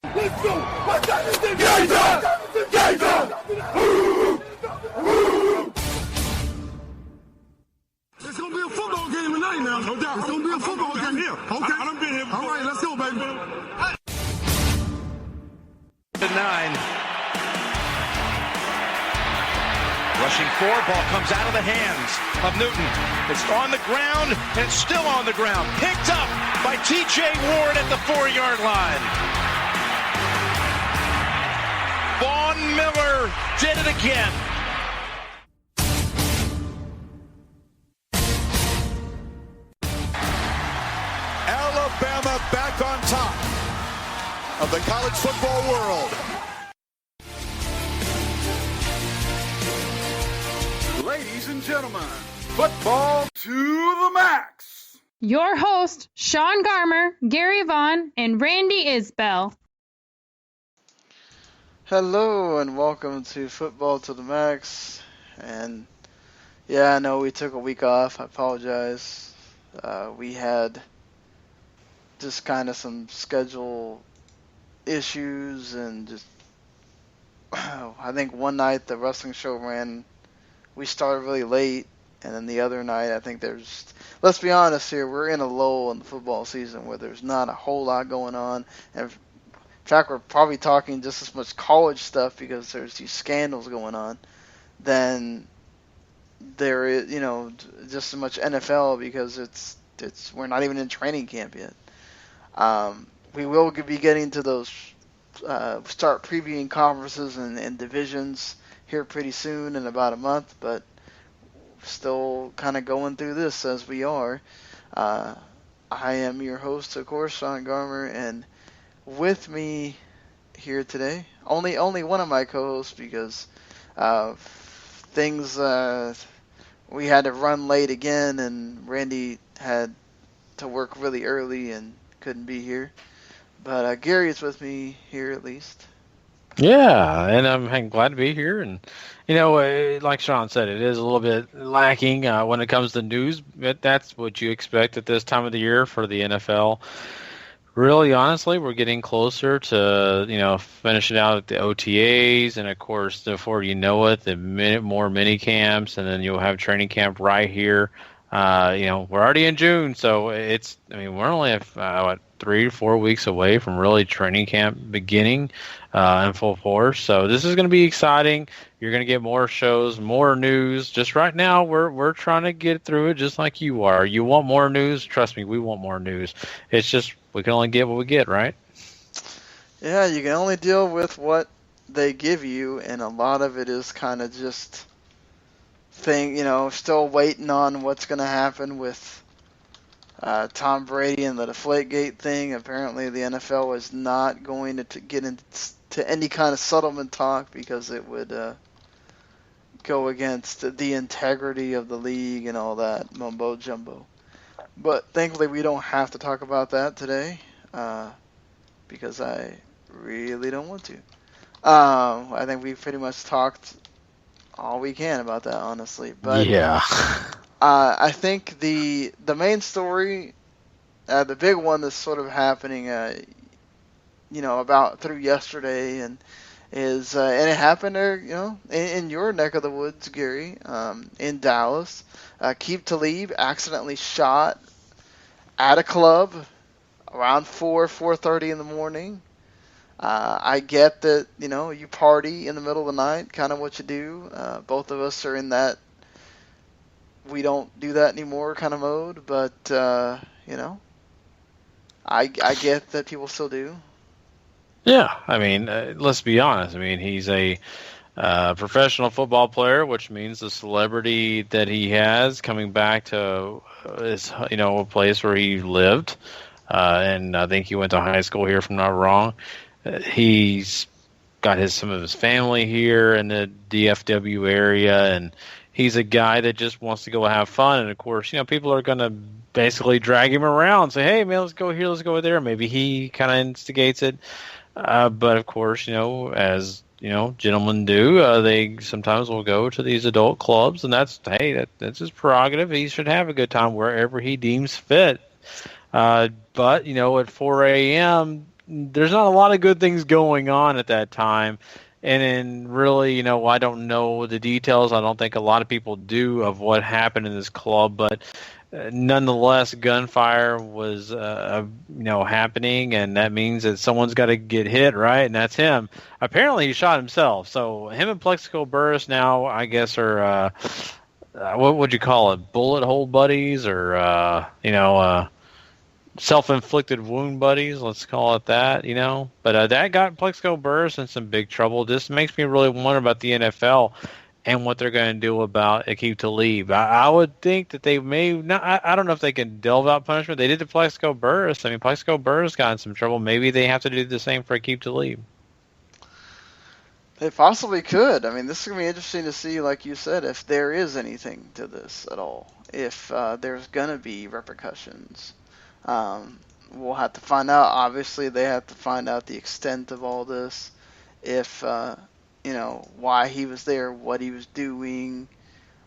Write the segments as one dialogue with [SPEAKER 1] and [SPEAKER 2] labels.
[SPEAKER 1] Let's go! It's gonna be a football game tonight now, no doubt. It's gonna be a football game here. Okay. I done been here before. All right, let's go, baby.
[SPEAKER 2] 9. Rushing 4, ball comes out of the hands of Newton. It's on the ground, and it's still on the ground. Picked up by T.J. Ward at the 4-yard line. Vaughn Miller did it again.
[SPEAKER 3] Alabama back on top of the college football world.
[SPEAKER 1] Ladies and gentlemen, football to the max.
[SPEAKER 4] Your host, Sean Garmer, Gary Vaughn, and Randy Isbell.
[SPEAKER 5] Hello and welcome to Football to the Max. And yeah, I know we took a week off. I apologize. We had just kind of some schedule issues and just I think one night the wrestling show we started really late, and then the other night I think let's be honest here, we're in a lull in the football season where there's not a whole lot going on, and in fact we're probably talking just as much college stuff because there's these scandals going on than there is, just as much NFL because we're not even in training camp yet. We will be getting to those start previewing conferences and divisions here pretty soon in about a month, but still kind of going through this as we are. I am your host, of course, Sean Garmer, and with me here today, only one of my co-hosts because things we had to run late again, and Randy had to work really early and couldn't be here. But Gary is with me here at least.
[SPEAKER 6] Yeah, and I'm glad to be here. And, like Sean said, it is a little bit lacking when it comes to news, but that's what you expect at this time of the year for the NFL. Really, honestly, we're getting closer to, finishing out the OTAs, and, of course, before you know it, more mini camps, and then you'll have training camp right here. We're already in June, so we're only 3 to 4 weeks away from really training camp beginning in full force. So this is going to be exciting. You're going to get more shows, more news. Just right now, we're trying to get through it just like you are. You want more news? Trust me, we want more news. It's just we can only get what we get, right?
[SPEAKER 5] Yeah, you can only deal with what they give you, and a lot of it is kind of just still waiting on what's going to happen with Tom Brady and the Deflategate thing. Apparently the NFL is not going to get into any kind of settlement talk because it would go against the integrity of the league and all that mumbo jumbo. But thankfully we don't have to talk about that today because I really don't want to. I think we pretty much talked all we can about that, honestly. But
[SPEAKER 6] yeah.
[SPEAKER 5] I think the main story, the big one that's sort of happening, about through yesterday, and it happened there, in your neck of the woods, Gary, in Dallas. Aqib Talib accidentally shot at a club around 4:30 in the morning. I get that, you party in the middle of the night, kind of what you do. Both of us are in that we don't do that anymore kind of mode, but, I get that people still do.
[SPEAKER 6] Yeah, let's be honest. He's a professional football player, which means the celebrity that he has coming back to a place where he lived. And I think he went to high school here, if I'm not wrong. He's got some of his family here in the DFW area, and he's a guy that just wants to go have fun. And of course, people are going to basically drag him around, say, "Hey, man, let's go here, let's go there." Maybe he kind of instigates it, but of course, as gentlemen do, they sometimes will go to these adult clubs, and that's his prerogative. He should have a good time wherever he deems fit. But at 4 a.m. there's not a lot of good things going on at that time. And then really, I don't know the details. I don't think a lot of people do of what happened in this club, but nonetheless, gunfire was, happening, and that means that someone's got to get hit, right? And that's him. Apparently, he shot himself. So him and Plexico Burris now, I guess, are what would you call it? Bullet hole buddies, or self-inflicted wound buddies, let's call it that, But that got Plexico Burris in some big trouble. This makes me really wonder about the NFL and what they're going to do about Aqib Talib. I would think that they may not. I don't know if they can delve out punishment. They did to Plexico Burris. I mean, Plexico Burris got in some trouble. Maybe they have to do the same for Aqib Talib.
[SPEAKER 5] They possibly could. I mean, this is going to be interesting to see, like you said, if there is anything to this at all. If there's going to be repercussions. We'll have to find out. Obviously, they have to find out the extent of all this. If, why he was there, what he was doing,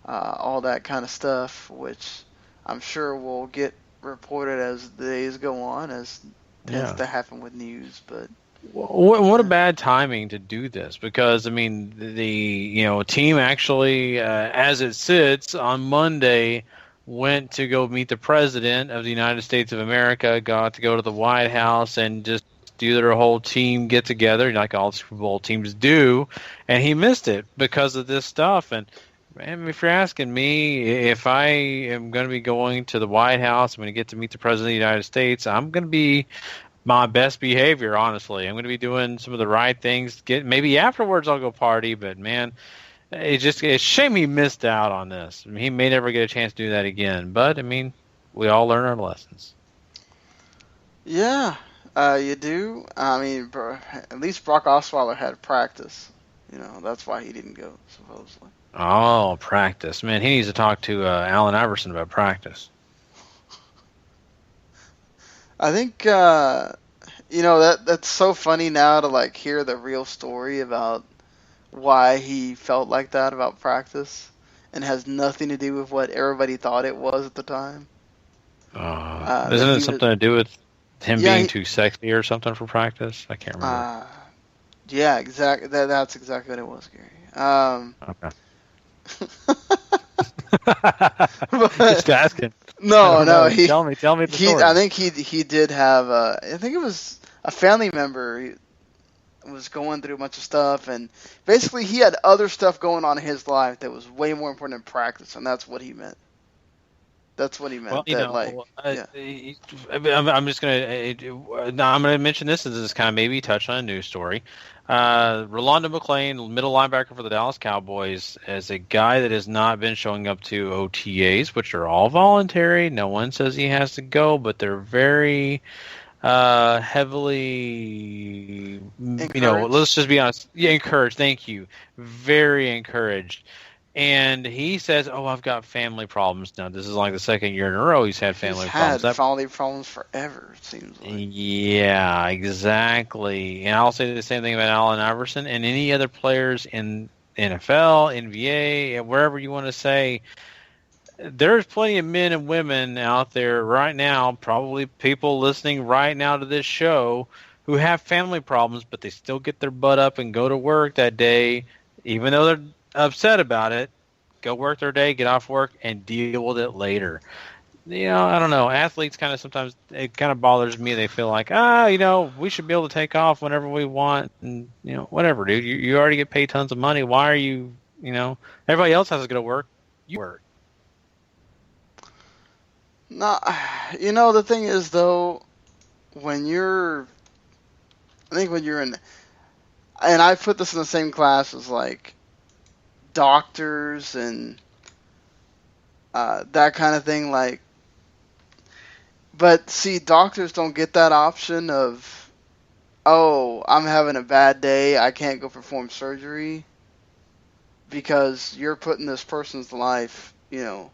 [SPEAKER 5] all that kind of stuff, which I'm sure will get reported as the days go on, as tends to happen with news. But
[SPEAKER 6] what a bad timing to do this, because, I mean, the team actually, as it sits, on Monday went to go meet the President of the United States of America, got to go to the White House and just do their whole team get together, like all Super Bowl teams do, and he missed it because of this stuff. And man, if you're asking me, if I am going to be going to the White House, I'm going to get to meet the President of the United States, I'm going to be my best behavior, honestly. I'm going to be doing some of the right things. Maybe afterwards I'll go party, but man, it's a shame he missed out on this. I mean, he may never get a chance to do that again, but I mean, we all learn our lessons.
[SPEAKER 5] Yeah. You do. I mean, at least Brock Osweiler had practice. That's why he didn't go, supposedly.
[SPEAKER 6] Oh, practice. Man, he needs to talk to Allen Iverson about practice.
[SPEAKER 5] I think, that's so funny now to, hear the real story about why he felt like that about practice, and has nothing to do with what everybody thought it was at the time.
[SPEAKER 6] Isn't it something to do with him being too sexy or something for practice? I can't remember.
[SPEAKER 5] Yeah, exactly. That's exactly what it was, Gary.
[SPEAKER 6] Okay. Just asking.
[SPEAKER 5] No.
[SPEAKER 6] Tell me the story.
[SPEAKER 5] I think he did have. I think it was a family member. He was going through a bunch of stuff, and basically he had other stuff going on in his life that was way more important than practice, and that's what he meant. That's what he meant.
[SPEAKER 6] Well, I'm just gonna mention this as this kind of maybe touch on a news story. Rolando McClain, middle linebacker for the Dallas Cowboys, is a guy that has not been showing up to OTAs, which are all voluntary. No one says he has to go, but they're very heavily, let's just be honest. Yeah, encouraged. Thank you. Very encouraged. And he says, I've got family problems now. This is like the second year in a row he's had family problems.
[SPEAKER 5] He's had family problems forever, it seems like.
[SPEAKER 6] Yeah, exactly. And I'll say the same thing about Allen Iverson and any other players in NFL, NBA, wherever you want to say. There's plenty of men and women out there right now, probably people listening right now to this show, who have family problems, but they still get their butt up and go to work that day, even though they're upset about it. Go work their day, get off work, and deal with it later. I don't know. Athletes sometimes it kind of bothers me. They feel like, we should be able to take off whenever we want, and whatever, dude. You already get paid tons of money. Why are you? Everybody else has to go to work. You work.
[SPEAKER 5] No, the thing is though, when you're in, and I put this in the same class as doctors and that kind of thing, but see, doctors don't get that option of, I'm having a bad day, I can't go perform surgery, because you're putting this person's life, you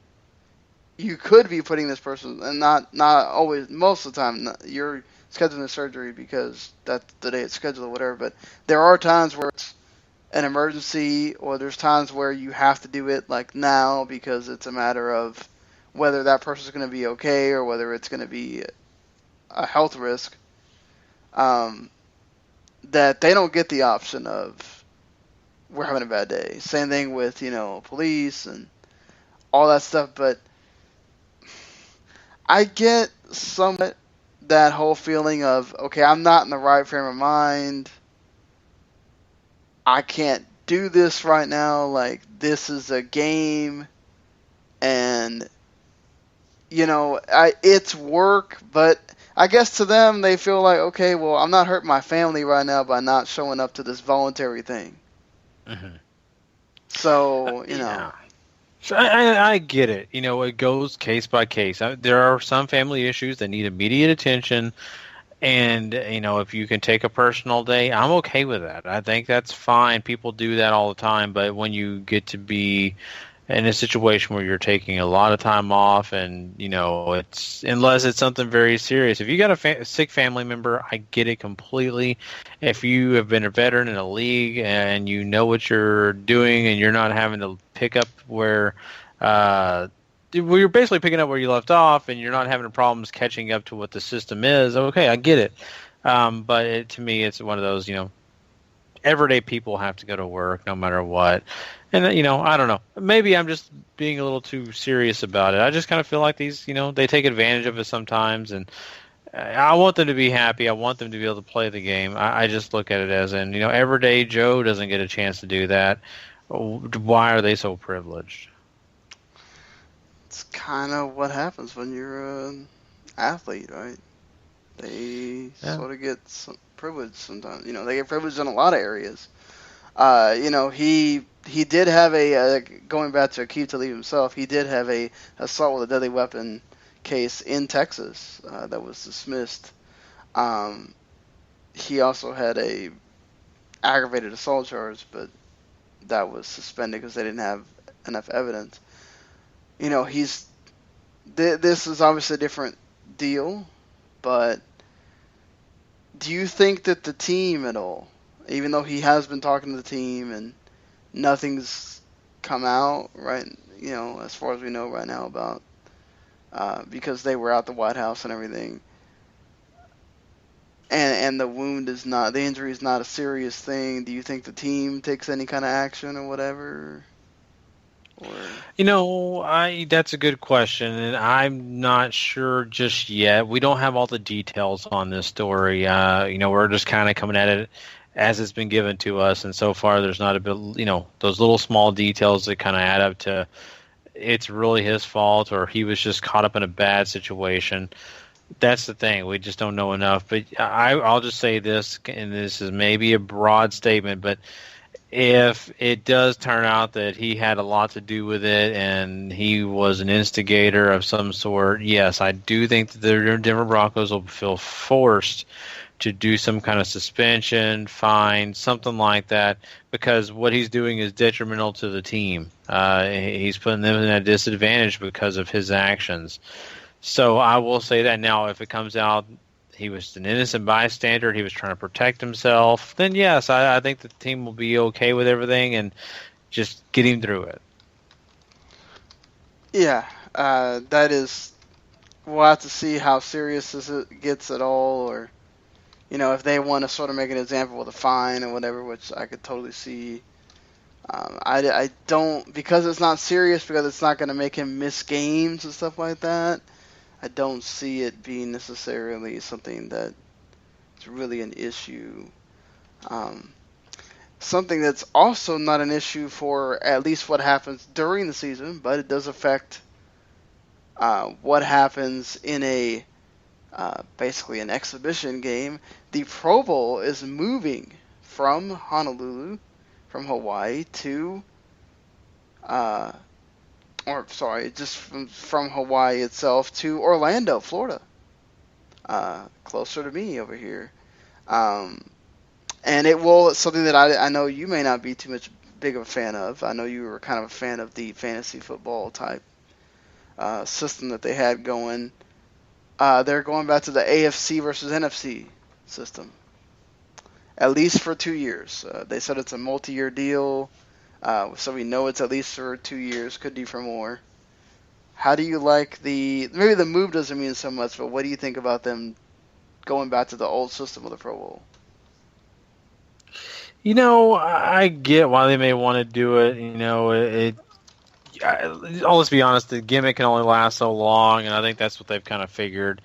[SPEAKER 5] could be putting this person, and not always, most of the time, you're scheduling the surgery because that's the day it's scheduled or whatever, but there are times where it's an emergency, or there's times where you have to do it now because it's a matter of whether that person's going to be okay or whether it's going to be a health risk. that they don't get the option of we're having a bad day. Same thing with, police and all that stuff. But I get somewhat that whole feeling of, okay, I'm not in the right frame of mind. I can't do this right now. Like, this is a game. And, it's work, but I guess to them, they feel like, okay, well, I'm not hurting my family right now by not showing up to this voluntary thing.
[SPEAKER 6] Mm-hmm.
[SPEAKER 5] So,
[SPEAKER 6] Yeah. So I get it. It goes case by case. There are some family issues that need immediate attention. And, if you can take a personal day, I'm okay with that. I think that's fine. People do that all the time. But when you get to be in a situation where you're taking a lot of time off and, it's unless it's something very serious. If you got a sick family member, I get it completely. If you have been a veteran in a league and you know what you're doing and you're not having to pick up where you're basically picking up where you left off and you're not having problems catching up to what the system is, okay, I get it. But to me, it's one of those, everyday people have to go to work no matter what. And, I don't know. Maybe I'm just being a little too serious about it. I just kind of feel like these, they take advantage of it sometimes. And I want them to be happy. I want them to be able to play the game. I just look at it as in, everyday Joe doesn't get a chance to do that. Why are they so privileged?
[SPEAKER 5] it's kind of what happens when you're an athlete, right? They sort of get some privilege sometimes. They get privileged in a lot of areas. He did have going back to Aqib Talib himself, he did have a assault with a deadly weapon case in Texas that was dismissed. He also had a aggravated assault charge, but that was suspended because they didn't have enough evidence. This is obviously a different deal, but do you think that the team at all, even though he has been talking to the team and nothing's come out, right, as far as we know right now about, because they were at the White House and everything, and the injury is not a serious thing, do you think the team takes any kind of action or whatever?
[SPEAKER 6] That's a good question, and I'm not sure just yet. We don't have all the details on this story. We're just kind of coming at it as it's been given to us, and so far there's not a bit, those little small details that kind of add up to it's really his fault or he was just caught up in a bad situation. That's the thing. We just don't know enough. But I'll just say this, and this is maybe a broad statement, but if it does turn out that he had a lot to do with it and he was an instigator of some sort, yes, I do think that the Denver Broncos will feel forced to do some kind of suspension, fine, something like that, because what he's doing is detrimental to the team. He's putting them in a disadvantage because of his actions. So I will say that. Now, if it comes out he was an innocent bystander, he was trying to protect himself, then yes, I think the team will be okay with everything and just get him through it.
[SPEAKER 5] Yeah, that is, we'll have to see how serious this gets at all, or, if they want to sort of make an example with a fine or whatever, which I could totally see. I don't, because it's not serious, because it's not going to make him miss games and stuff like that, I don't see it being necessarily something that's really an issue. Something that's also not an issue for at least what happens during the season, but it does affect what happens in a basically an exhibition game. The Pro Bowl is moving from Honolulu, from Hawaii, to just from Hawaii itself to Orlando, Florida, closer to me over here. And it will, something that I know you may not be too much big of a fan of. I know you were kind of a fan of the fantasy football type system that they had going. They're going back to the AFC versus NFC system, at least for 2 years. They said it's a multi-year deal. So we know it's at least for 2 years, could be for more. How do you like maybe the move doesn't mean so much, but what do you think about them going back to the old system of the Pro Bowl?
[SPEAKER 6] I get why they may want to do it. Let's be honest, the gimmick can only last so long, and I think that's what they've kind of figured.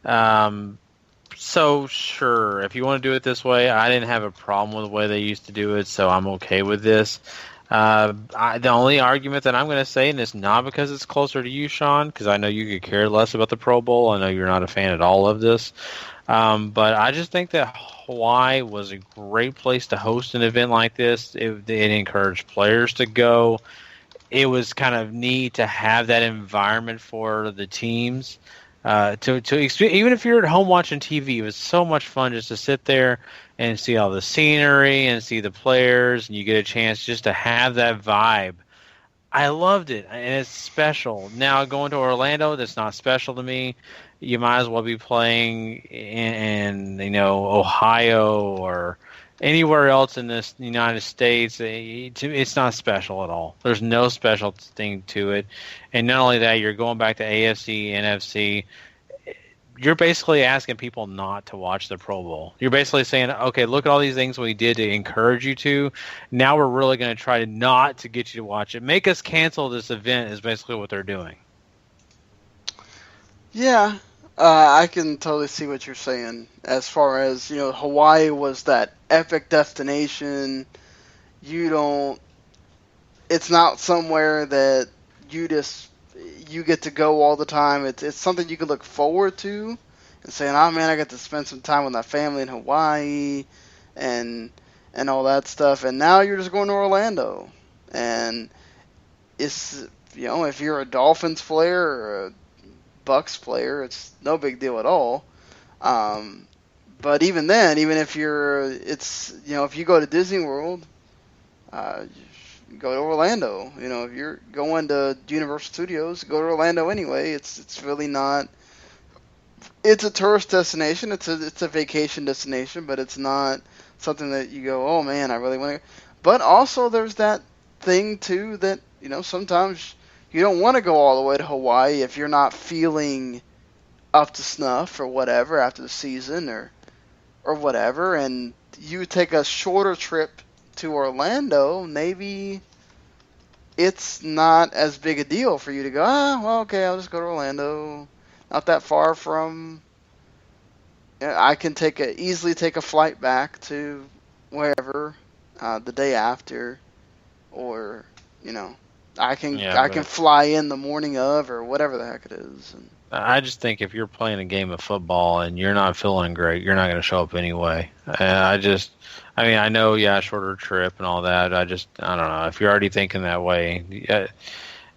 [SPEAKER 6] So sure, if you want to do it this way, I didn't have a problem with the way they used to do it, so I'm okay with this. The only argument that I'm going to say, and it's not because it's closer to you, Sean, because I know you could care less about the Pro Bowl. I know you're not a fan at all of this. But I just think that Hawaii was a great place to host an event like this. It encouraged players to go. It was kind of neat to have that environment for the teams. Even if you're at home watching TV, it was so much fun just to sit there and see all the scenery and see the players, and you get a chance just to have that vibe. I loved it, and it's special. Now, going to Orlando, that's not special to me. You might as well be playing in Ohio or anywhere else in this United States. It's not special at all. There's no special thing to it. And not only that, you're going back to AFC, NFC. You're basically asking people not to watch the Pro Bowl. You're basically saying, okay, look at all these things we did to encourage you to. Now we're really going to try not to get you to watch it. Make us cancel this event is basically what they're doing.
[SPEAKER 5] Yeah, I can totally see what you're saying. As far as, Hawaii was that epic destination. It's not somewhere that you get to go all the time. It's something you can look forward to and saying, oh man, I get to spend some time with my family in Hawaii and all that stuff. And now you're just going to Orlando. And it's, if you're a Dolphins player or a Bucks player, it's no big deal at all. But even then, even if if you go to Disney World, go to Orlando. If you're going to Universal Studios, go to Orlando anyway. It's really not. It's a tourist destination. It's a vacation destination, but it's not something that you go, oh man, I really want to. But also, there's that thing too that sometimes you don't want to go all the way to Hawaii if you're not feeling up to snuff or whatever after the season or whatever, and you take a shorter trip to Orlando, maybe it's not as big a deal for you to go, well, okay, I'll just go to Orlando. Not that far from. I can easily take a flight back to wherever the day after, or I can fly in the morning of, or whatever the heck it is.
[SPEAKER 6] I just think if you're playing a game of football and you're not feeling great, you're not going to show up anyway. I know, shorter trip and all that. I don't know. If you're already thinking that way,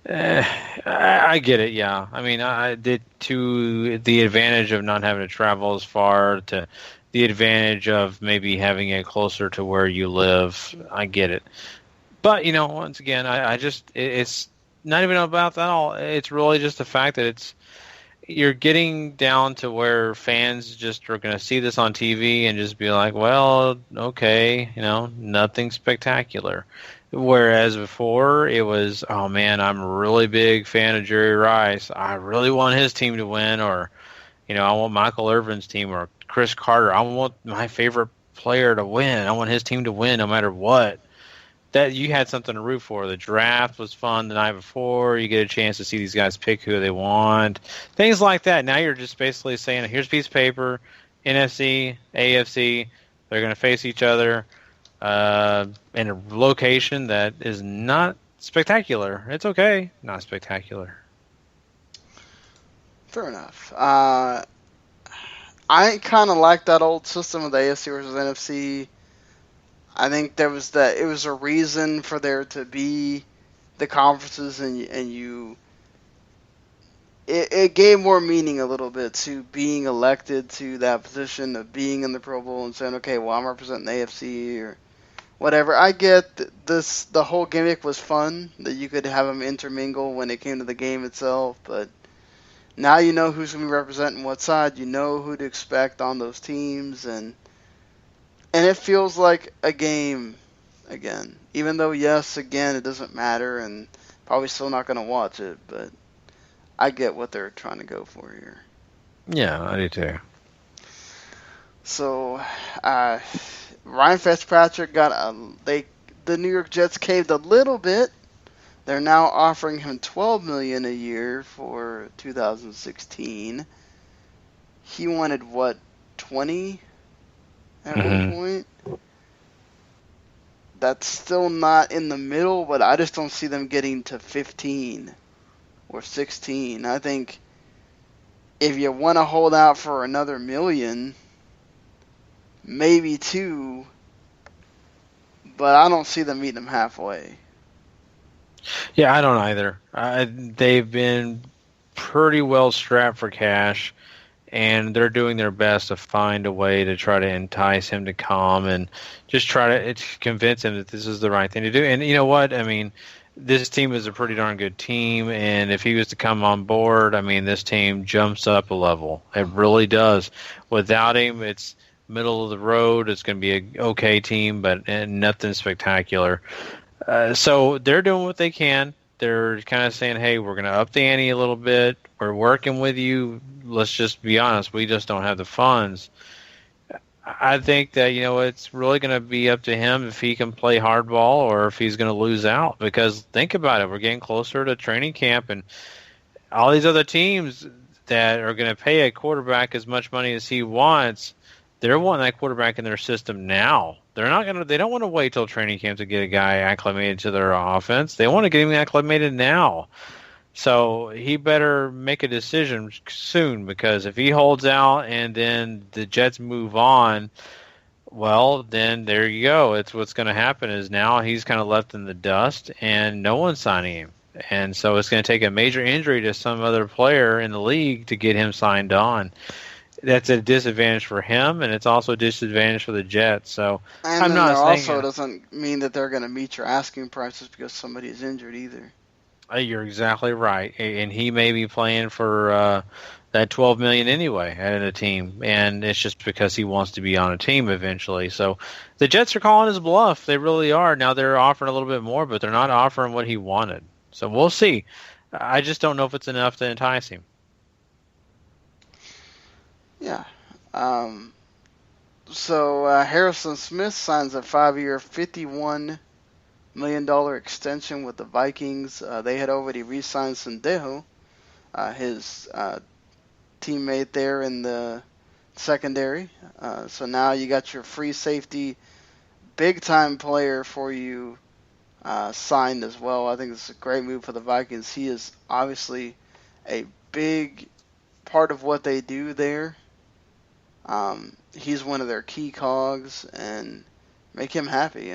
[SPEAKER 6] I get it, yeah. I did to the advantage of not having to travel as far to the advantage of maybe having it closer to where you live. I get it. But, once again, it's not even about that all. It's really just the fact that you're getting down to where fans just are going to see this on TV and just be like, well, okay, nothing spectacular. Whereas before it was, oh man, I'm a really big fan of Jerry Rice. I really want his team to win, or, I want Michael Irvin's team or Chris Carter. I want my favorite player to win. I want his team to win no matter what. That you had something to root for. The draft was fun the night before. You get a chance to see these guys pick who they want. Things like that. Now you're just basically saying, here's a piece of paper, NFC, AFC. They're going to face each other in a location that is not spectacular. It's okay. Not spectacular.
[SPEAKER 5] Fair enough. I kind of like that old system of the AFC versus NFC. I think it was a reason for there to be the conferences, and it gave more meaning a little bit to being elected to that position of being in the Pro Bowl and saying, okay, well, I'm representing the AFC or whatever. I get this. The whole gimmick was fun that you could have them intermingle when it came to the game itself, but now you know who's going to be representing what side. You know who to expect on those teams, and it feels like a game again. Even though, yes, again, it doesn't matter, and probably still not going to watch it, but I get what they're trying to go for here.
[SPEAKER 6] Yeah, I do too.
[SPEAKER 5] So, Ryan Fitzpatrick the New York Jets caved a little bit. They're now offering him $12 million a year for 2016. He wanted what, 20 at one point? That's still not in the middle, but I just don't see them getting to 15 or 16. I think if you want to hold out for another $1 million, maybe 2, but I don't see them meeting them halfway.
[SPEAKER 6] Yeah, I don't either. They've been pretty well strapped for cash, and they're doing their best to find a way to try to entice him to come and just try to convince him that this is the right thing to do. And you know what? I mean, this team is a pretty darn good team, and if he was to come on board, I mean, this team jumps up a level. It really does. Without him, it's middle of the road. It's going to be an okay team, but nothing spectacular. So they're doing what they can. They're kind of saying, hey, we're going to up the ante a little bit. We're working with you. Let's just be honest. We just don't have the funds. I think that, it's really going to be up to him if he can play hardball or if he's going to lose out. Because think about it. We're getting closer to training camp, and all these other teams that are going to pay a quarterback as much money as he wants, they're wanting that quarterback in their system now. They don't want to wait till training camp to get a guy acclimated to their offense. They want to get him acclimated now. So he better make a decision soon, because if he holds out and then the Jets move on, well, then there you go. It's what's going to happen is now he's kind of left in the dust and no one's signing him. And so it's going to take a major injury to some other player in the league to get him signed on. That's a disadvantage for him, and it's also a disadvantage for the Jets. So
[SPEAKER 5] and
[SPEAKER 6] I'm not saying
[SPEAKER 5] also doesn't mean that they're going to meet your asking prices because somebody is injured either.
[SPEAKER 6] You're exactly right, and he may be playing for that $12 million anyway at a team, and it's just because he wants to be on a team eventually. So the Jets are calling his bluff; they really are. Now they're offering a little bit more, but they're not offering what he wanted. So we'll see. I just don't know if it's enough to entice him.
[SPEAKER 5] Yeah. So Harrison Smith signs a 5-year, $51 million extension with the Vikings. They had already re-signed Sendejo, his teammate there in the secondary. So now you got your free safety, big-time player for you signed as well. I think it's a great move for the Vikings. He is obviously a big part of what they do there. He's one of their key cogs, and make him happy,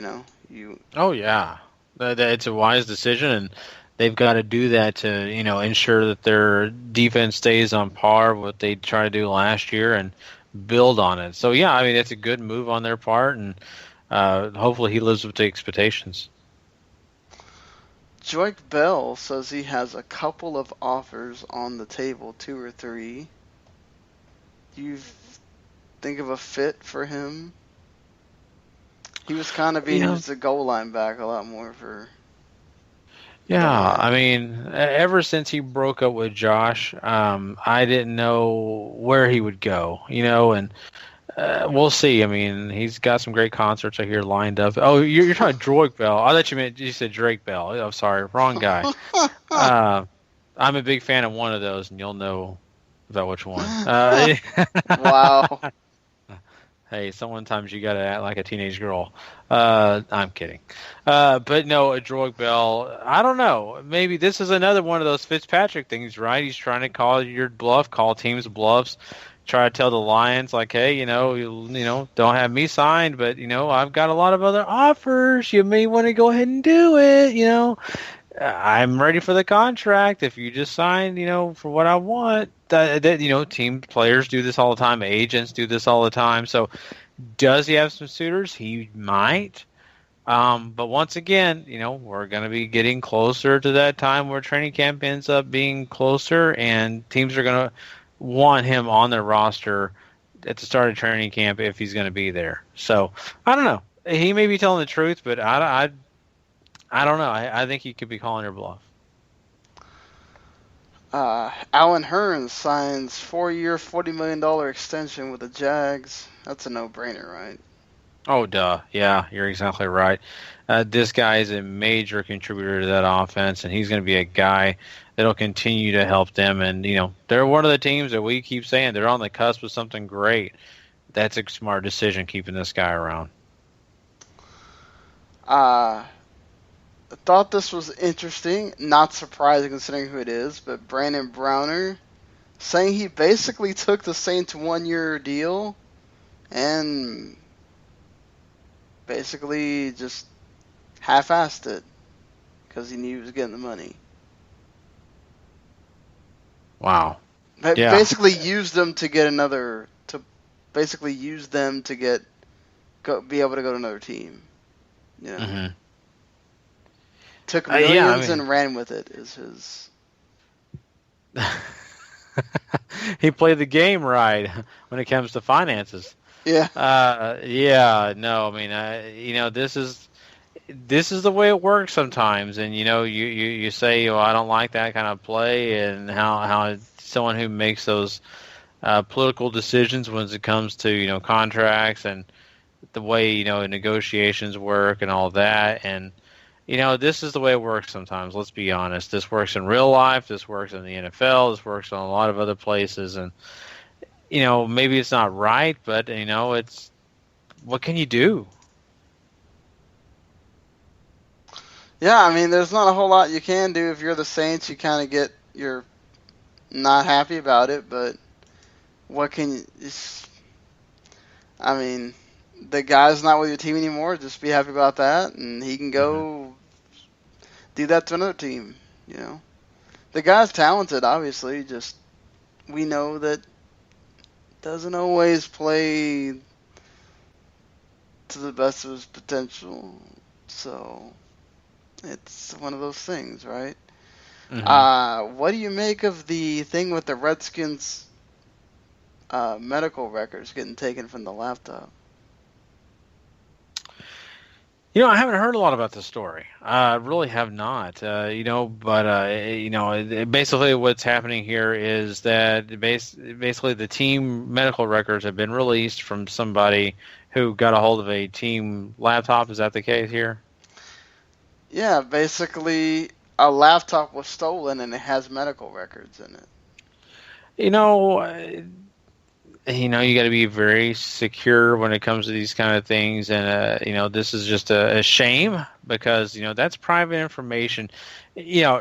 [SPEAKER 6] Oh, yeah. It's a wise decision, and they've got to do that to, ensure that their defense stays on par with what they tried to do last year and build on it. So, yeah, I mean, it's a good move on their part, and hopefully he lives up to expectations.
[SPEAKER 5] Joik Bell says he has a couple of offers on the table, 2 or 3. Do you think of a fit for him? He was kind of being used the goal line back a lot more for.
[SPEAKER 6] Yeah, I mean, ever since he broke up with Josh, I didn't know where he would go, and we'll see. I mean, he's got some great concerts I hear lined up. Oh, you're talking Joik Bell. I thought you said Drake Bell. I'm sorry, wrong guy. I'm a big fan of one of those, and you'll know about which one.
[SPEAKER 5] Wow.
[SPEAKER 6] Hey, sometimes you gotta act like a teenage girl. I'm kidding. But no, Joik Bell, I don't know. Maybe this is another one of those Fitzpatrick things, right? He's trying to call your bluff, call teams bluffs, try to tell the Lions, like, hey, you don't have me signed, but, I've got a lot of other offers. You may want to go ahead and do it, I'm ready for the contract. If you just sign, for what I want, team players do this all the time. Agents do this all the time. So does he have some suitors? He might. But once again, we're going to be getting closer to that time where training camp ends up being closer, and teams are going to want him on their roster at the start of training camp if he's going to be there. So I don't know. He may be telling the truth, but I don't know. I think he could be calling your bluff.
[SPEAKER 5] Alan Hearns signs 4-year, $40 million extension with the Jags. That's a no-brainer, right?
[SPEAKER 6] Oh, duh. Yeah, you're exactly right. This guy is a major contributor to that offense, and he's going to be a guy that'll continue to help them. And, they're one of the teams that we keep saying they're on the cusp of something great. That's a smart decision, keeping this guy around.
[SPEAKER 5] I thought this was interesting, not surprising considering who it is, but Brandon Browner saying he basically took the Saints 1-year deal and basically just half-assed it because he knew he was getting the money.
[SPEAKER 6] Wow. Yeah.
[SPEAKER 5] Basically used them to get another, to basically use them to be able to go to another team.
[SPEAKER 6] Mm-hmm.
[SPEAKER 5] Took millions and ran with it is his.
[SPEAKER 6] He played the game right when it comes to finances.
[SPEAKER 5] Yeah.
[SPEAKER 6] This is the way it works sometimes, and you say, I don't like that kind of play, and how someone who makes those political decisions when it comes to contracts and the way negotiations work and all that, and this is the way it works sometimes. Let's be honest. This works in real life. This works in the NFL. This works on a lot of other places, and maybe it's not right, but it's what can you do?
[SPEAKER 5] Yeah, there's not a whole lot you can do. If you're the Saints, you're not happy about it, but what can you... the guy's not with your team anymore. Just be happy about that, and he can go do that to another team, The guy's talented, obviously, just we know that doesn't always play to the best of his potential, so... It's one of those things, right? Mm-hmm. What do you make of the thing with the Redskins' medical records getting taken from the laptop?
[SPEAKER 6] I haven't heard a lot about this story. I really have not. Basically what's happening here is that basically the team medical records have been released from somebody who got a hold of a team laptop. Is that the case here?
[SPEAKER 5] Yeah, basically a laptop was stolen and it has medical records in it.
[SPEAKER 6] You got to be very secure when it comes to these kind of things, and this is just a shame because that's private information.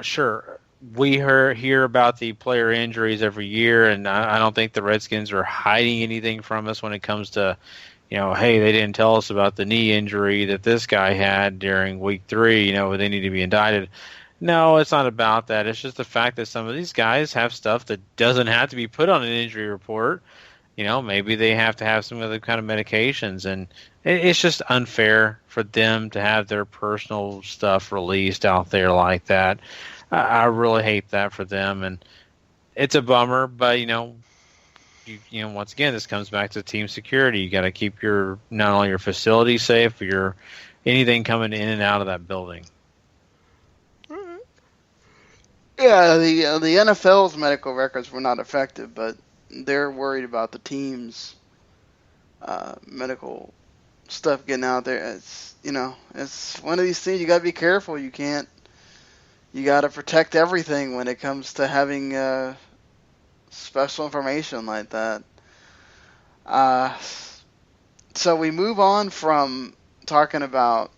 [SPEAKER 6] Sure, we hear about the player injuries every year, and I don't think the Redskins are hiding anything from us when it comes to hey, they didn't tell us about the knee injury that this guy had during week 3, they need to be indicted. No, it's not about that. It's just the fact that some of these guys have stuff that doesn't have to be put on an injury report. Maybe they have to have some other kind of medications, and it's just unfair for them to have their personal stuff released out there like that. I really hate that for them, and it's a bummer, but, once again, this comes back to team security. You got to keep not only your facility safe, but anything coming in and out of that building.
[SPEAKER 5] Yeah, the NFL's medical records were not affected, but they're worried about the team's medical stuff getting out there. It's one of these things. You got to be careful. You got to protect everything when it comes to having special information like that. So we move on from talking about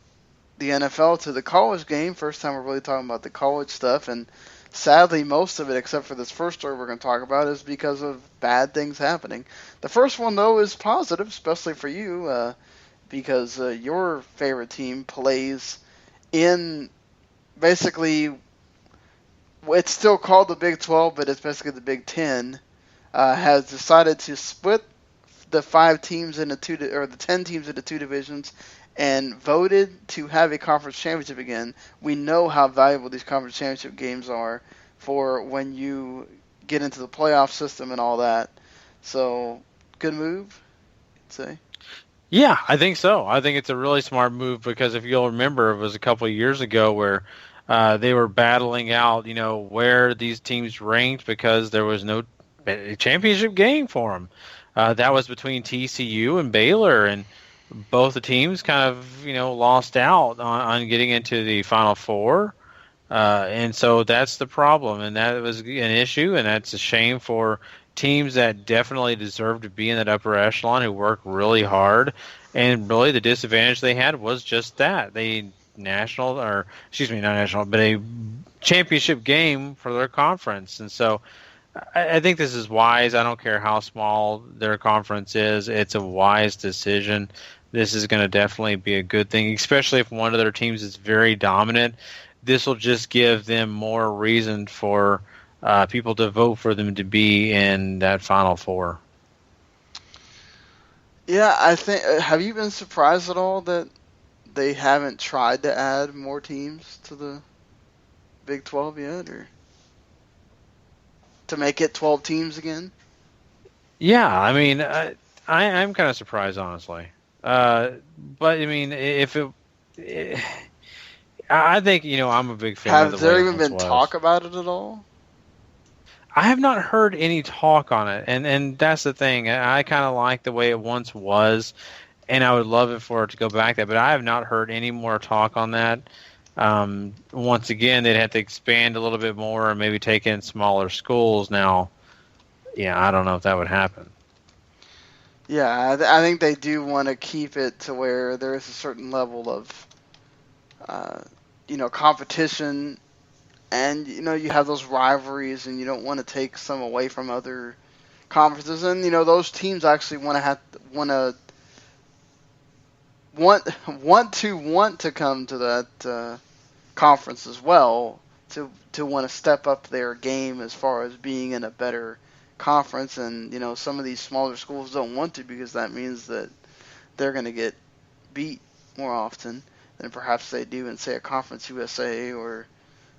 [SPEAKER 5] the NFL to the college game. First time we're really talking about the college stuff, and sadly most of it, except for this first story we're going to talk about, is because of bad things happening. The first one, though, is positive, especially for you, because your favorite team plays in basically... It's still called the Big 12, but it's basically the Big 10. Has decided to split the 10 teams into 2 divisions, and voted to have a conference championship again. We know how valuable these conference championship games are for when you get into the playoff system and all that. So, good move, I'd say.
[SPEAKER 6] Yeah, I think so. I think it's a really smart move because if you'll remember, it was a couple of years ago where They were battling out, where these teams ranked because there was no championship game for them. That was between TCU and Baylor, and both the teams kind of, lost out on getting into the Final Four. And so that's the problem, and that was an issue, and that's a shame for teams that definitely deserve to be in that upper echelon who work really hard. And really the disadvantage they had was just that. They not national, but a championship game for their conference. And so I think this is wise. I don't care how small their conference is. It's a wise decision. This is going to definitely be a good thing, especially if one of their teams is very dominant. This will just give them more reason for people to vote for them to be in that Final Four.
[SPEAKER 5] Yeah, I think. Have you been surprised at all that they haven't tried to add more teams to the Big 12 yet, or to make it 12 teams again?
[SPEAKER 6] Yeah, I mean, I'm kind of surprised, honestly. But I mean, I think I'm a big fan.
[SPEAKER 5] Have
[SPEAKER 6] of the
[SPEAKER 5] there
[SPEAKER 6] way
[SPEAKER 5] even been talk about it at all?
[SPEAKER 6] I have not heard any talk on it, and that's the thing. I kind of like the way it once was, and I would love it for it to go back there. But I have not heard any more talk on that. Once again, they'd have to expand a little bit more and maybe take in smaller schools. Now, I don't know if that would happen.
[SPEAKER 5] Yeah, I think they do want to keep it to where there is a certain level of, competition, and you have those rivalries, and you don't want to take some away from other conferences, and those teams actually want to come to that conference as well, to want to step up their game as far as being in a better conference. And some of these smaller schools don't want to, because that means that they're going to get beat more often than perhaps they do in, say, a Conference USA or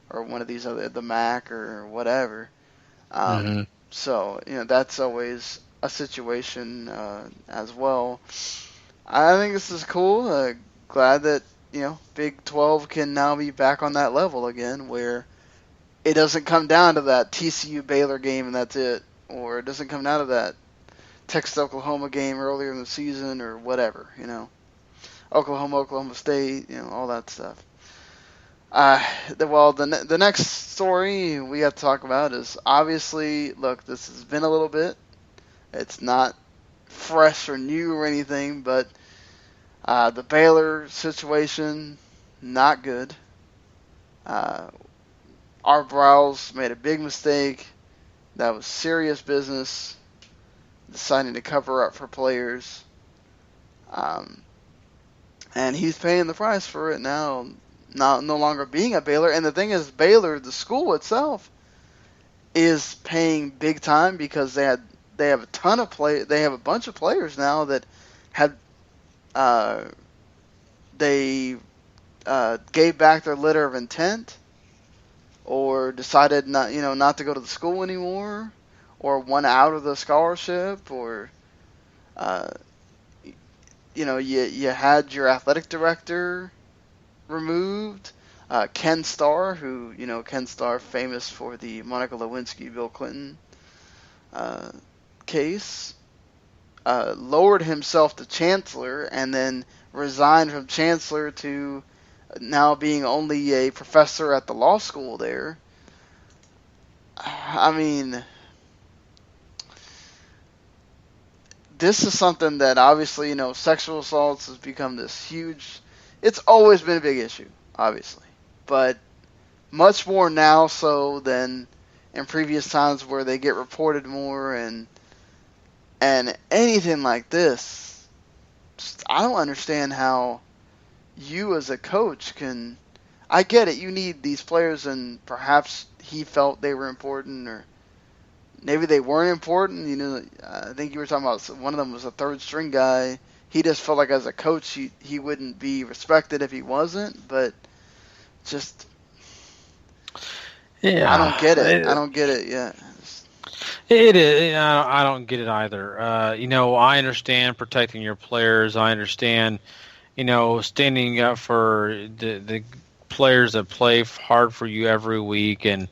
[SPEAKER 5] one of these other, the MAC or whatever. So that's always a situation as well. I think this is cool. Glad that Big 12 can now be back on that level again, where it doesn't come down to that TCU Baylor game and that's it, or it doesn't come down to that Texas Oklahoma game earlier in the season or whatever. Oklahoma State, all that stuff. The next story we got to talk about is, obviously, look, this has been a little bit. It's not fresh or new or anything, but the Baylor situation, not good. Art Briles made a big mistake. That was serious business, deciding to cover up for players. And he's paying the price for it now, no longer being at Baylor. And the thing is, Baylor, the school itself, is paying big time, because they have a ton of they have a bunch of players now that had they gave back their letter of intent, or decided not to go to the school anymore, or won out of the scholarship, or you had your athletic director removed, Ken Starr, who Ken Starr, famous for the Monica Lewinsky, Bill Clinton case, lowered himself to chancellor and then resigned from chancellor to now being only a professor at the law school there. I mean, this is something that obviously, sexual assaults has become this huge. It's always been a big issue, obviously, but much more now so than in previous times where they get reported more, and anything like this. I don't understand how you as a coach can. I get it, you need these players, and perhaps he felt they were important, or maybe they weren't important. I think you were talking about one of them was a third string guy. He just felt like as a coach he wouldn't be respected if he wasn't, but just I don't get it. I don't get it yet.
[SPEAKER 6] It is. I don't get it either. I understand protecting your players. I understand, standing up for the players that play hard for you every week and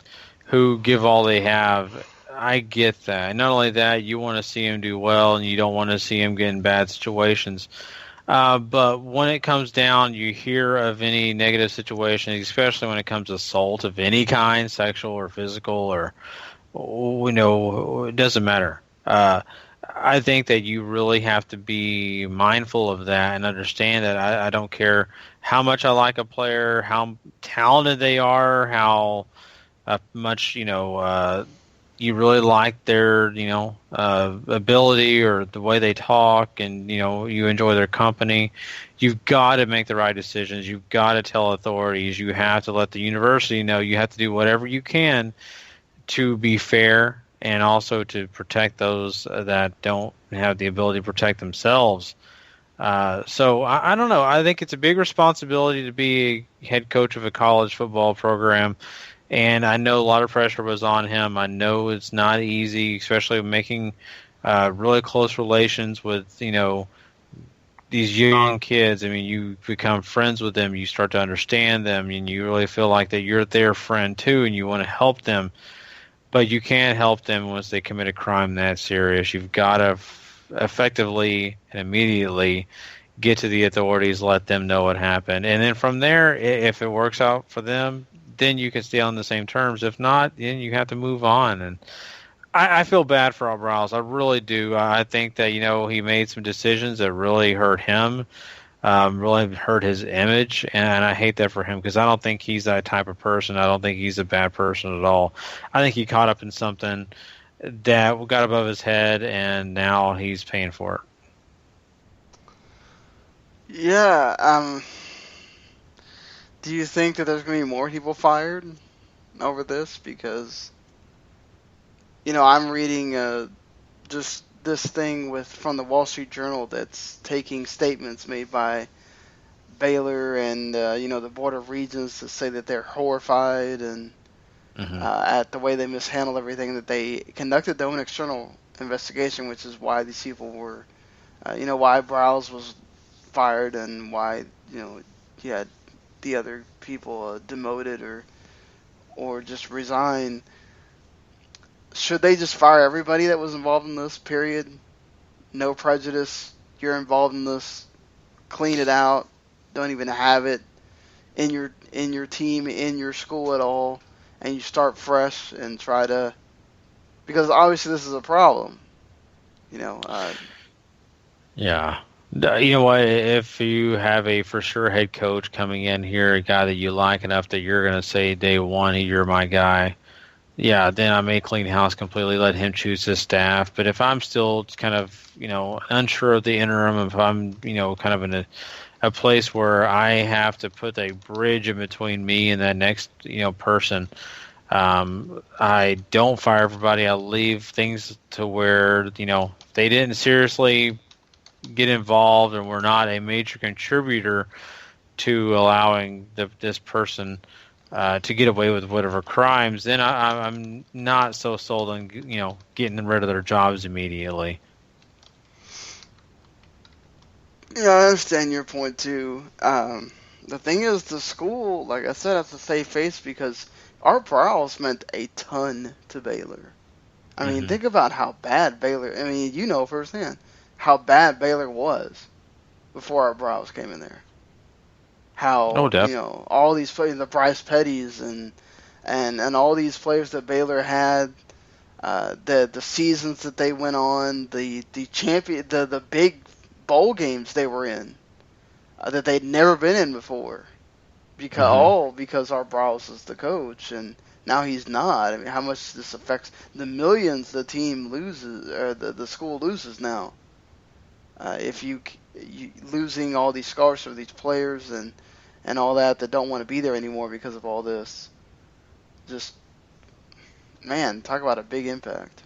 [SPEAKER 6] who give all they have. I get that. And not only that, you want to see him do well, and you don't want to see him get in bad situations. But when it comes down, you hear of any negative situation, especially when it comes to assault of any kind, sexual or physical, or it doesn't matter. I think that you really have to be mindful of that and understand that I don't care how much I like a player, how talented they are, how much you really like their ability or the way they talk, and you enjoy their company. You've got to make the right decisions. You've got to tell authorities. You have to let the university know. You have to do whatever you can to be fair and also to protect those that don't have the ability to protect themselves. So I don't know. I think it's a big responsibility to be a head coach of a college football program. And I know a lot of pressure was on him. I know it's not easy, especially making really close relations with, these young kids. I mean, you become friends with them. You start to understand them, and you really feel like that you're their friend too, and you want to help them. But you can't help them once they commit a crime that serious. You've got to effectively and immediately get to the authorities, let them know what happened. And then from there, if it works out for them, then you can stay on the same terms. If not, then you have to move on. And I feel bad for Browse. I really do. I think that, he made some decisions that really hurt him, really hurt his image. And I hate that for him because I don't think he's that type of person. I don't think he's a bad person at all. I think he caught up in something that got above his head, and now he's paying for it.
[SPEAKER 5] Yeah. Do you think that there's going to be more people fired over this? Because, I'm reading just this thing from the Wall Street Journal that's taking statements made by Baylor and, the Board of Regents to say that they're horrified and at the way they mishandled everything, that they conducted their own external investigation, which is why these people were, why Browse was fired and why, he had the other people demoted or just resign. Should they just fire everybody that was involved in this, period? No prejudice. You're involved in this. Clean it out. Don't even have it in your team, in your school at all, and you start fresh and try to, because obviously this is a problem.
[SPEAKER 6] Yeah. You know what? If you have a for sure head coach coming in here, a guy that you like enough that you're going to say day one, you're my guy, yeah, then I may clean house completely, let him choose his staff. But if I'm still kind of, unsure of the interim, if I'm, kind of in a place where I have to put a bridge in between me and that next, person, I don't fire everybody. I leave things to where, they didn't seriously get involved and we're not a major contributor to allowing this person to get away with whatever crimes, then I'm not so sold on getting rid of their jobs immediately.
[SPEAKER 5] Yeah, I understand your point too. The thing is, the school, like I said, has to save face because our Browse meant a ton to Baylor. I mean, think about how bad Baylor. I mean, firsthand how bad Baylor was before our Browse came in there. How all these players, the Bryce Pettys and all these players that Baylor had, the seasons that they went on, the big bowl games they were in, that they'd never been in before, because our Browse is the coach and now he's not. I mean, how much this affects the millions the team loses or the school loses now. If you losing all these scholarships of these players and all that don't want to be there anymore because of all this, just, man, talk about a big impact.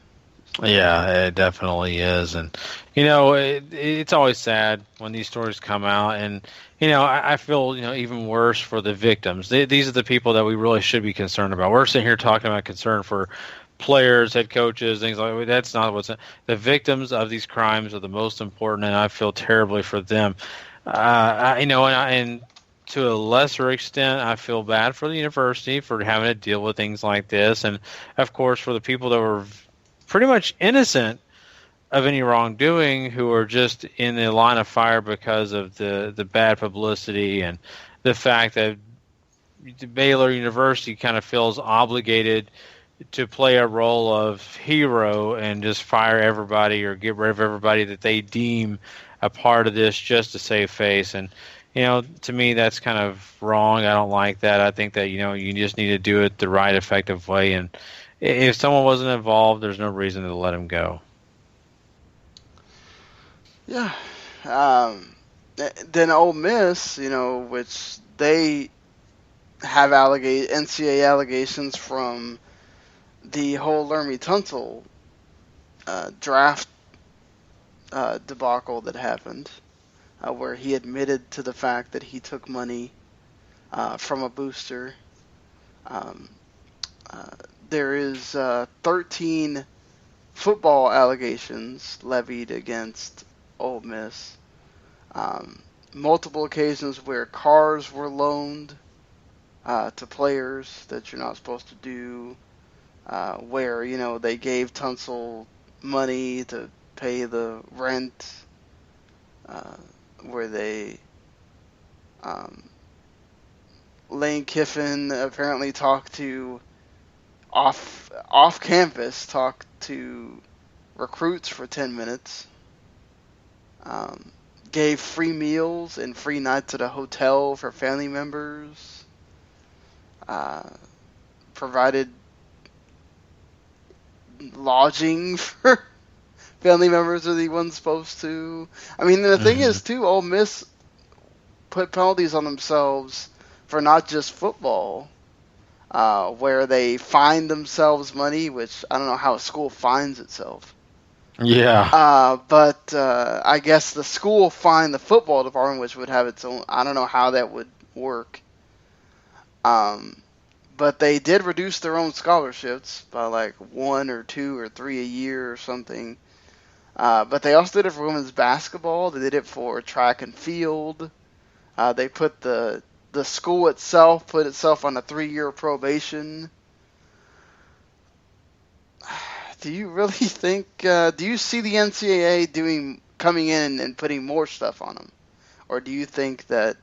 [SPEAKER 6] Yeah, it definitely is. And, it's always sad when these stories come out. And, I feel, even worse for the victims. These are the people that we really should be concerned about. We're sitting here talking about concern for players, head coaches, things like that. That's not what's the victims of these crimes are the most important, and I feel terribly for them. And to a lesser extent, I feel bad for the university for having to deal with things like this. And, of course, for the people that were pretty much innocent of any wrongdoing who are just in the line of fire because of the bad publicity and the fact that Baylor University kind of feels obligated to play a role of hero and just fire everybody or get rid of everybody that they deem a part of this just to save face. And, to me, that's kind of wrong. I don't like that. I think that, you just need to do it the right, effective way. And if someone wasn't involved, there's no reason to let him go.
[SPEAKER 5] Yeah. Then Ole Miss, which they have NCAA allegations from the whole Laramie Tunsil draft debacle that happened, where he admitted to the fact that he took money from a booster. There is 13 football allegations levied against Ole Miss. Multiple occasions where cars were loaned to players that you're not supposed to do, where, they gave Tunsil money to pay the rent, where they, Lane Kiffin apparently talked to, off campus, talked to recruits for 10 minutes, gave free meals and free nights at a hotel for family members, provided lodging for family members that he wasn't supposed to. I mean, the thing is, too, Ole Miss put penalties on themselves for not just football, where they fined themselves money, which I don't know how a school fines itself.
[SPEAKER 6] Yeah.
[SPEAKER 5] But I guess the school fined the football department, which would have its own. I don't know how that would work. But they did reduce their own scholarships by like 1 or 2 or 3 a year or something. But they also did it for women's basketball. They did it for track and field. They put the school itself put itself on a 3-year probation. Do you really think? Do you see the NCAA coming in and putting more stuff on them, or do you think that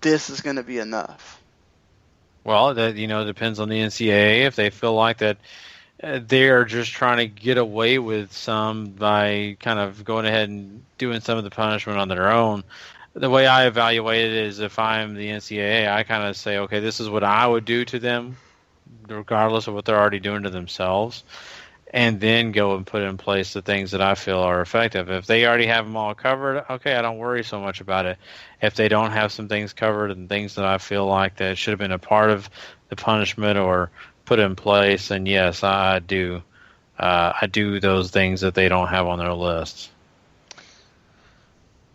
[SPEAKER 5] this is going to be enough?
[SPEAKER 6] Well, that depends on the NCAA. If they feel like that they are just trying to get away with some by kind of going ahead and doing some of the punishment on their own. The way I evaluate it is, if I'm the NCAA, I kind of say, okay, this is what I would do to them, regardless of what they're already doing to themselves, and then go and put in place the things that I feel are effective. If they already have them all covered, okay, I don't worry so much about it. If they don't have some things covered and things that I feel like that should have been a part of the punishment or put in place, then yes, I do. I do those things that they don't have on their list.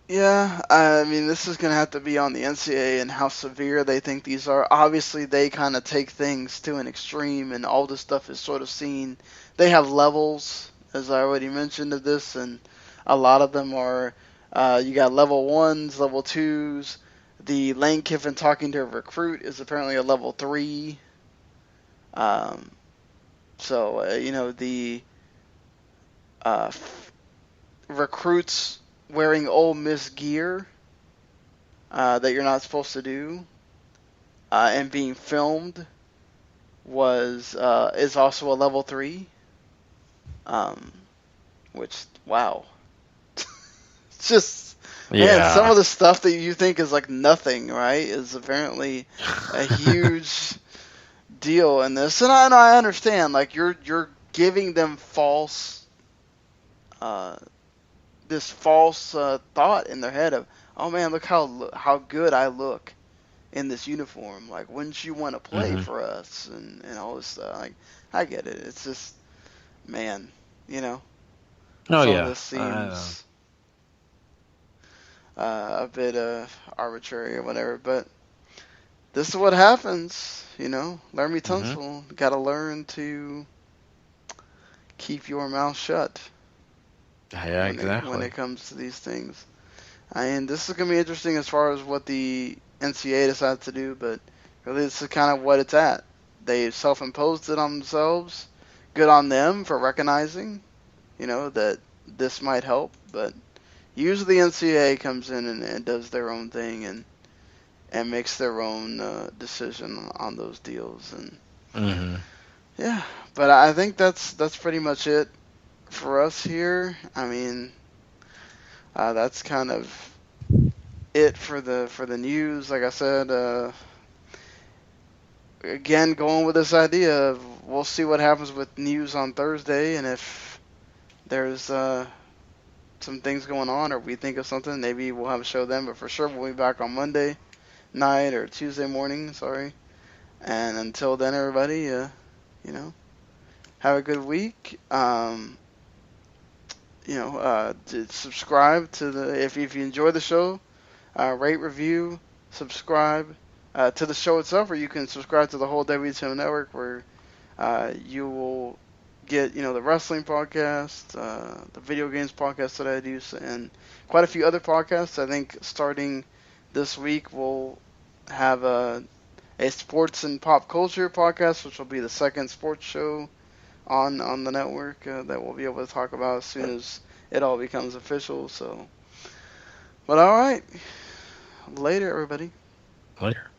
[SPEAKER 5] Yeah, I mean, this is going to have to be on the NCAA and how severe they think these are. Obviously, they kind of take things to an extreme, and all this stuff is sort of seen. They have levels, as I already mentioned, of this, and a lot of them are, you got level 1s, level 2s. The Lane Kiffin talking to a recruit is apparently a level 3. The recruits wearing Ole Miss gear that you're not supposed to do, and being filmed is also a level 3. Which, wow. It's just, man, some of the stuff that you think is like nothing, right, is apparently a huge deal in this. And I understand, like, you're giving them this false thought in their head of, oh man, look how good I look in this uniform. Like, wouldn't you want to play for us and all this stuff? Like, I get it. It's just, man,
[SPEAKER 6] Oh
[SPEAKER 5] some
[SPEAKER 6] yeah.
[SPEAKER 5] of this seems a bit arbitrary or whatever. But this is what happens, Laramie Tunsil got to learn to keep your mouth shut.
[SPEAKER 6] Yeah, exactly.
[SPEAKER 5] When it comes to these things. I mean, this is going to be interesting as far as what the NCAA decides to do, but really this is kind of what it's at. They self-imposed it on themselves. Good on them for recognizing, that this might help, but usually the NCAA comes in and does their own thing and makes their own decision on those deals. And yeah, but I think that's pretty much it for us here. I mean, that's kind of it for the news. Like I said, again, going with this idea of we'll see what happens with news on Thursday, and if there's some things going on or we think of something, maybe we'll have a show then. But for sure, we'll be back on Monday night or Tuesday morning. Sorry. And until then, everybody, have a good week. To subscribe to if you enjoy the show, rate, review, subscribe to the show itself, or you can subscribe to the whole WTM network where you will get the wrestling podcast, the video games podcast that I do, and quite a few other podcasts. I think starting this week we'll have a sports and pop culture podcast, which will be the second sports show on the network that we'll be able to talk about as soon as it all becomes official. So, but all right, later, everybody.
[SPEAKER 6] Later.